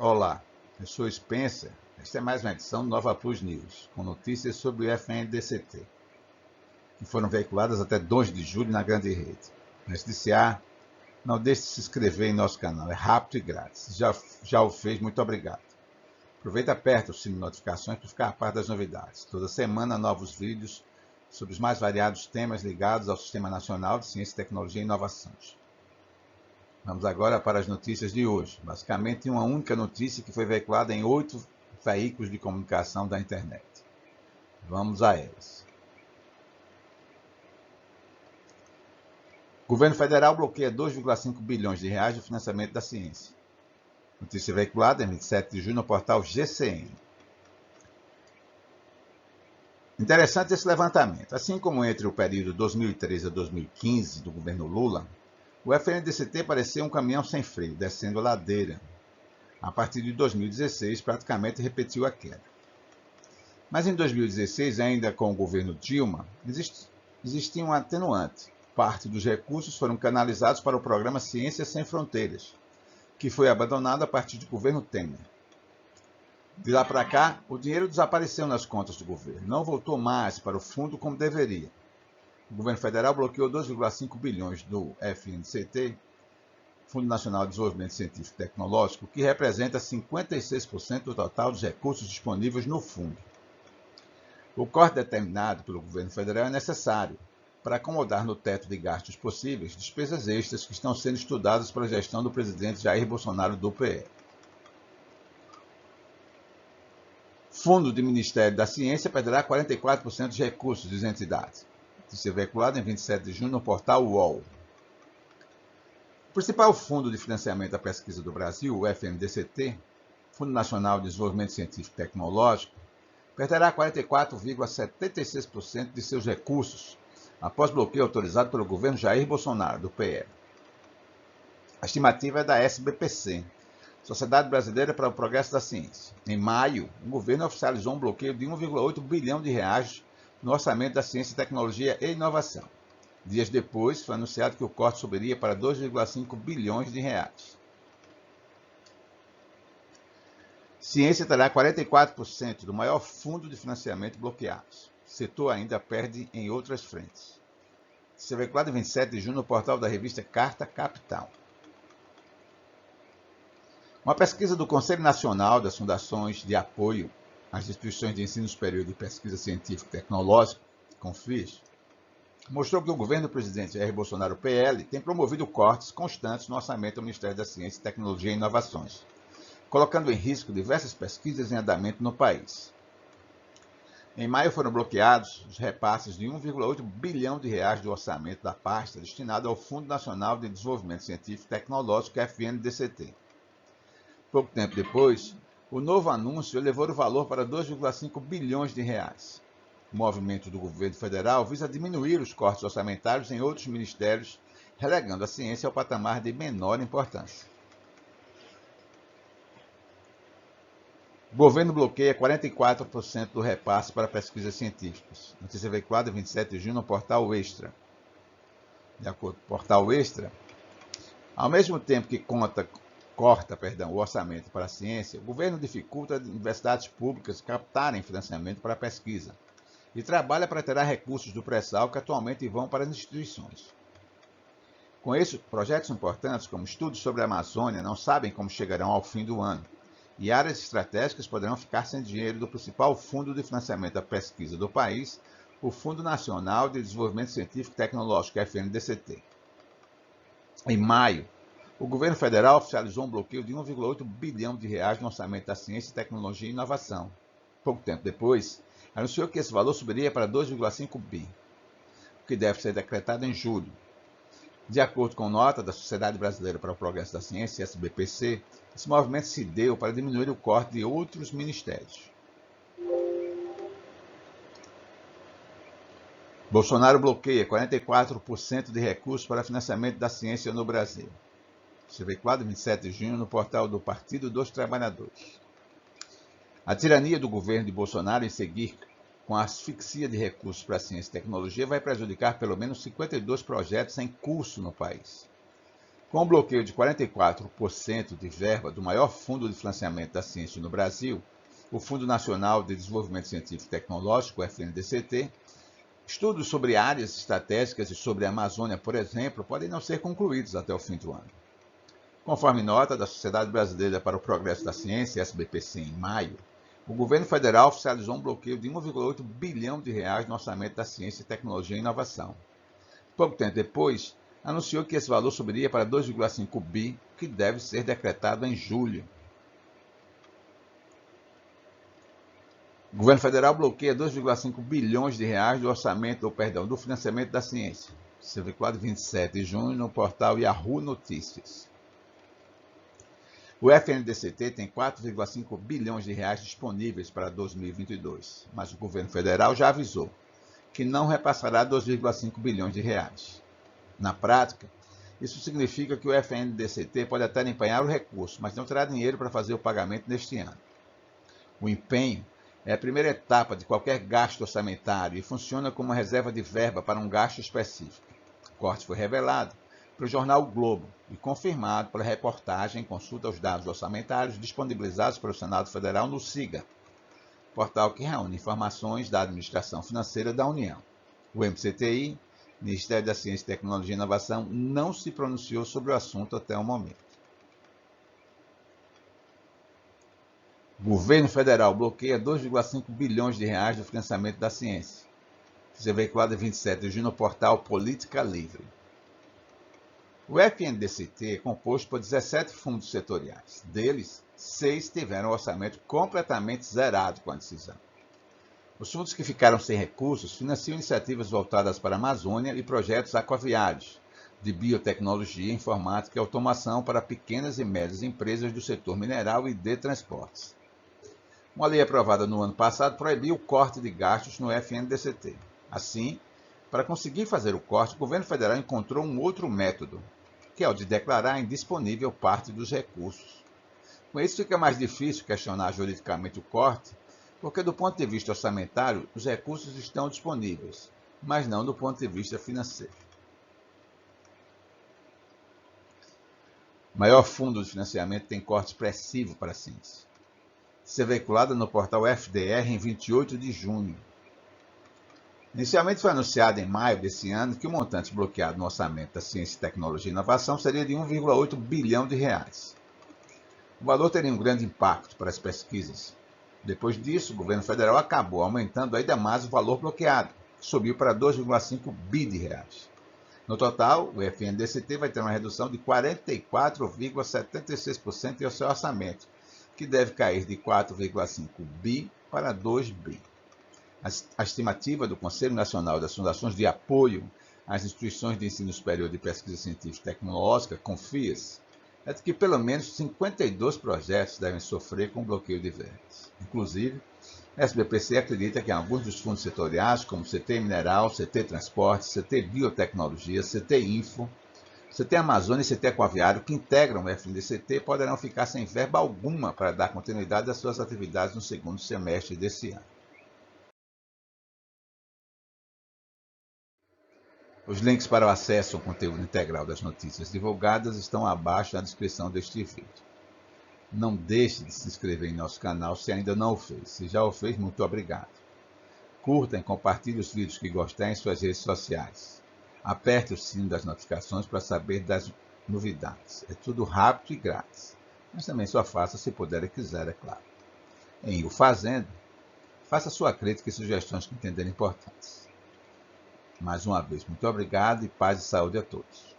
Olá, eu sou Spencer. Esta é mais uma edição do Nova Plus News, com notícias sobre o FNDCT, que foram veiculadas até 2 de julho na grande rede. Antes de iniciar, não deixe de se inscrever em nosso canal, é rápido e grátis. Já o fez, muito obrigado. Aproveita e aperta o sino de notificações para ficar a par das novidades. Toda semana, novos vídeos sobre os mais variados temas ligados ao Sistema Nacional de Ciência, Tecnologia e Inovações. Vamos agora para as notícias de hoje. Basicamente, uma única notícia que foi veiculada em 8 veículos de comunicação da internet. Vamos a elas. O governo federal bloqueia 2,5 bilhões de reais de financiamento da ciência. Notícia veiculada em 27 de junho no portal GCN. Interessante esse levantamento. Assim como entre o período 2013 a 2015 do governo Lula, o FNDCT parecia um caminhão sem freio, descendo a ladeira. A partir de 2016, praticamente repetiu a queda. Mas em 2016, ainda com o governo Dilma, existia um atenuante. Parte dos recursos foram canalizados para o programa Ciência Sem Fronteiras, que foi abandonado a partir do governo Temer. De lá para cá, o dinheiro desapareceu nas contas do governo, não voltou mais para o fundo como deveria. O governo federal bloqueou 2,5 bilhões do FNDCT, Fundo Nacional de Desenvolvimento Científico e Tecnológico, que representa 56% do total dos recursos disponíveis no fundo. O corte determinado pelo governo federal é necessário para acomodar no teto de gastos possíveis despesas extras que estão sendo estudadas pela gestão do presidente Jair Bolsonaro do PL. Fundo do Ministério da Ciência perderá 44% dos recursos das entidades. Notícia veiculada em 27 de junho no portal UOL. O principal fundo de financiamento da pesquisa do Brasil, o FNDCT, Fundo Nacional de Desenvolvimento Científico e Tecnológico, perderá 44,76% de seus recursos após bloqueio autorizado pelo governo Jair Bolsonaro, do PL. A estimativa é da SBPC, Sociedade Brasileira para o Progresso da Ciência. Em maio, o governo oficializou um bloqueio de 1,8 bilhão de reais no orçamento da Ciência, Tecnologia e Inovação. Dias depois, foi anunciado que o corte subiria para 2,5 bilhões de reais. Ciência terá 44% do maior fundo de financiamento bloqueados. O setor ainda perde em outras frentes. Isso é veiculado em 27 de junho no portal da revista Carta Capital. Uma pesquisa do Conselho Nacional das Fundações de Apoio às Instituições de Ensino Superior de Pesquisa Científica e Tecnológica, CONFIS, mostrou que o governo do presidente Jair Bolsonaro, PL, tem promovido cortes constantes no orçamento do Ministério da Ciência, Tecnologia e Inovações, colocando em risco diversas pesquisas em andamento no país. Em maio foram bloqueados os repasses de 1,8 bilhão de reais do orçamento da pasta destinado ao Fundo Nacional de Desenvolvimento Científico e Tecnológico, FNDCT. Pouco tempo depois, o novo anúncio elevou o valor para 2,5 bilhões de reais. O movimento do governo federal visa diminuir os cortes orçamentários em outros ministérios, relegando a ciência ao patamar de menor importância. O governo bloqueia 44% do repasse para pesquisas científicas. Notícia veiculada em 27 de junho no portal Extra. De acordo com o portal Extra, ao mesmo tempo que corta o orçamento para a ciência, o governo dificulta as universidades públicas captarem financiamento para a pesquisa e trabalha para tirar recursos do pré-sal que atualmente vão para as instituições. Com isso, projetos importantes como estudos sobre a Amazônia não sabem como chegarão ao fim do ano, e áreas estratégicas poderão ficar sem dinheiro do principal fundo de financiamento da pesquisa do país, o Fundo Nacional de Desenvolvimento Científico e Tecnológico, FNDCT. Em maio, o governo federal oficializou um bloqueio de 1,8 bilhão de reais no orçamento da Ciência, Tecnologia e Inovação. Pouco tempo depois, anunciou que esse valor subiria para 2,5 bi, o que deve ser decretado em julho. De acordo com nota da Sociedade Brasileira para o Progresso da Ciência, SBPC, esse movimento se deu para diminuir o corte de outros ministérios. Bolsonaro bloqueia 44% de recursos para financiamento da ciência no Brasil. Isso é veiculado em 27 de junho no portal do Partido dos Trabalhadores. A tirania do governo de Bolsonaro em seguir com a asfixia de recursos para a ciência e tecnologia vai prejudicar pelo menos 52 projetos em curso no país. Com o bloqueio de 44% de verba do maior fundo de financiamento da ciência no Brasil, o Fundo Nacional de Desenvolvimento Científico e Tecnológico, o FNDCT, estudos sobre áreas estratégicas e sobre a Amazônia, por exemplo, podem não ser concluídos até o fim do ano. Conforme nota da Sociedade Brasileira para o Progresso da Ciência, SBPC, em maio, o governo federal oficializou um bloqueio de 1,8 bilhão de reais no orçamento da ciência, tecnologia e inovação. Pouco tempo depois, anunciou que esse valor subiria para 2,5 bi, que deve ser decretado em julho. O governo federal bloqueia 2,5 bilhões de reais do financiamento da ciência. Isso é veiculado 27 de junho no portal Yahoo Notícias. O FNDCT tem 4,5 bilhões de reais disponíveis para 2022, mas o governo federal já avisou que não repassará 2,5 bilhões de reais. Na prática, isso significa que o FNDCT pode até empenhar o recurso, mas não terá dinheiro para fazer o pagamento neste ano. O empenho é a primeira etapa de qualquer gasto orçamentário e funciona como uma reserva de verba para um gasto específico. O corte foi revelado pelo jornal o Globo e confirmado pela reportagem em consulta aos dados orçamentários disponibilizados pelo Senado Federal no SIGA, portal que reúne informações da administração financeira da União. O MCTI, Ministério da Ciência, Tecnologia e Inovação, não se pronunciou sobre o assunto até o momento. O governo federal bloqueia 2,5 bilhões de reais do financiamento da ciência. Isso é veiculado em 27 de junho no portal Política Livre. O FNDCT é composto por 17 fundos setoriais. Deles, 6 tiveram o orçamento completamente zerado com a decisão. Os fundos que ficaram sem recursos financiam iniciativas voltadas para a Amazônia e projetos aquaviários, de biotecnologia, informática e automação para pequenas e médias empresas do setor mineral e de transportes. Uma lei aprovada no ano passado proibiu o corte de gastos no FNDCT. Assim, para conseguir fazer o corte, o governo federal encontrou um outro método, que é o de declarar indisponível parte dos recursos. Com isso, fica mais difícil questionar juridicamente o corte, porque do ponto de vista orçamentário, os recursos estão disponíveis, mas não do ponto de vista financeiro. O maior fundo de financiamento tem corte expressivo para a ciência. Isso é veiculado no portal FDR em 28 de junho. Inicialmente foi anunciado em maio desse ano que o montante bloqueado no orçamento da Ciência, Tecnologia e Inovação seria de 1,8 bilhão de reais. O valor teria um grande impacto para as pesquisas. Depois disso, o governo federal acabou aumentando ainda mais o valor bloqueado, que subiu para 2,5 bi de reais. No total, o FNDCT vai ter uma redução de 44,76% em seu orçamento, que deve cair de 4,5 bi para 2 bi. A estimativa do Conselho Nacional das Fundações de Apoio às Instituições de Ensino Superior de Pesquisa Científica e Tecnológica, CONFIAS, é de que pelo menos 52 projetos devem sofrer com bloqueio de verbas. Inclusive, a SBPC acredita que alguns dos fundos setoriais, como CT Mineral, CT Transportes, CT Biotecnologia, CT Info, CT Amazônia e CT Aquaviário, que integram o FNDCT, poderão ficar sem verba alguma para dar continuidade às suas atividades no segundo semestre desse ano. Os links para o acesso ao conteúdo integral das notícias divulgadas estão abaixo na descrição deste vídeo. Não deixe de se inscrever em nosso canal se ainda não o fez. Se já o fez, muito obrigado. Curta e compartilhe os vídeos que gostar em suas redes sociais. Aperte o sino das notificações para saber das novidades. É tudo rápido e grátis. Mas também só faça se puder e quiser, é claro. Em o fazendo, faça sua crítica e sugestões que entender importantes. Mais uma vez, muito obrigado e paz e saúde a todos.